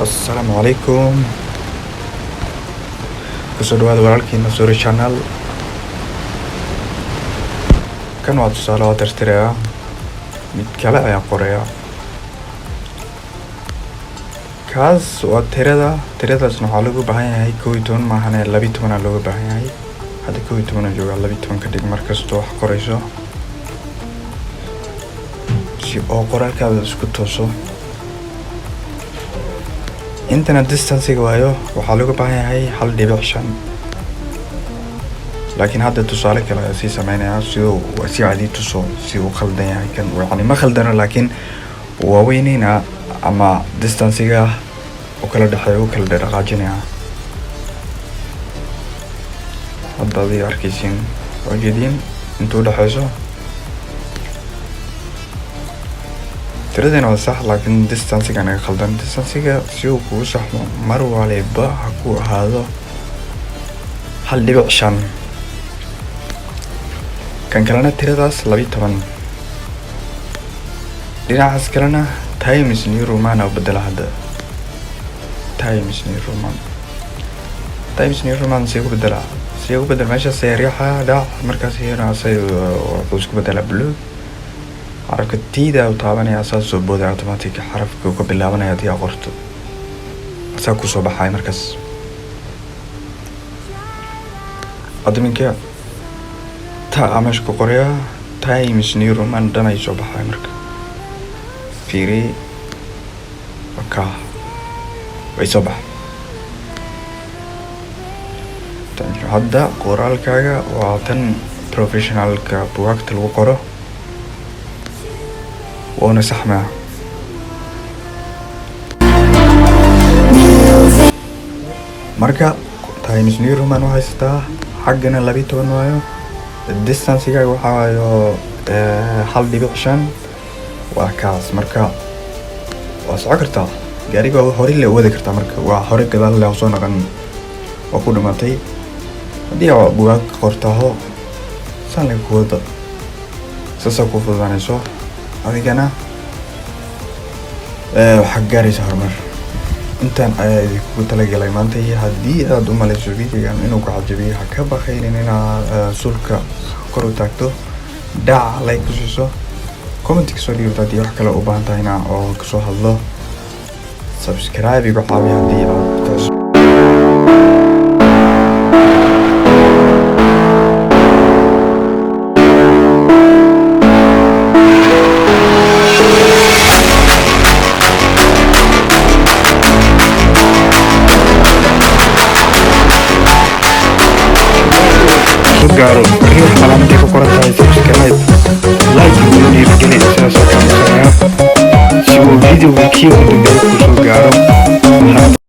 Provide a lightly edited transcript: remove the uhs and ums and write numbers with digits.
Assalaamu calaykum. Kusoo dhawaada walaalkiina Suri Channel. Kan waa tusaale oo tirtiraya mid kale ayaan qorayaa. Kaas waa tiradaasna waxaa looga baahan yahay 12 maahane 12 aa looga baahan yahay. Hadda 12 aan joogaa 12 ka dhig markasta wax qorayso si oo qoraalkaada isku tooso. Internet distance waayo waxaa looga baahan yahay 1.5 laakiin hadda tusaale kale ayaa sii sameynaya si uu si caadi tuso si uu khaldan yahay kan yani ma khaldana laakiin waa weynina ama distance-ga oo kala dhaxeeyo kala dhaqaajinaya. hadda ay arkaysiin oo jeedin intuu dhaxayso tiradana waa sax laakiin distance-ga naga khaldan. Distance-ga si uu kugu saxmo mar waliba ha ku ahaado 1.5 kan kalena tiradaas 12 dhinacaas kalena times new roman oo bedela hadda times new roman si ugu bedela meesha seeriyaha dhac markaas yana say isku bedela blue xarafka tiida u taabanaya asaas soo booda automatic xarafka ku bilaabanaya tii qorto asaa ku soo baxay markaas adminka ta amash ku qoraya times new roman dhanay soo baxay marka fiiri waka way soo baxay. hadda qoraalkaaga waa tan professionalka buugagta lagu qoro waana saxmaa. marka times new roman waxay haystaa xaggana 12 waayo distance-ga waxaa waayo 1.5 waa kaas. marka waa socon kartaa gaariga hore la wadi kartaa marka waa hore gadaal la soo noqon waa ku dhimatay haddii aad buugaag qortaho saan ku wada sasa ku fududaanayso adigana waxaa gaaraysa horumar. intaan ayaa idinku talagalay maanta haddii aad u malayso videogan inuu ku cajabiyo ha ka baqaynin inaad sulka kor u taagto dhac like ku siiso comment kasoo dhiibto haddii wax kale u baahan tahayna oo kasoo hadlo subscribe igu caawiya haddii aad gaaro riix calaamada ku qoran tahay subscribe like iyo dhiirigeliya sidaas oo kale si uu video kii u dambeeyo kusoo gaaro.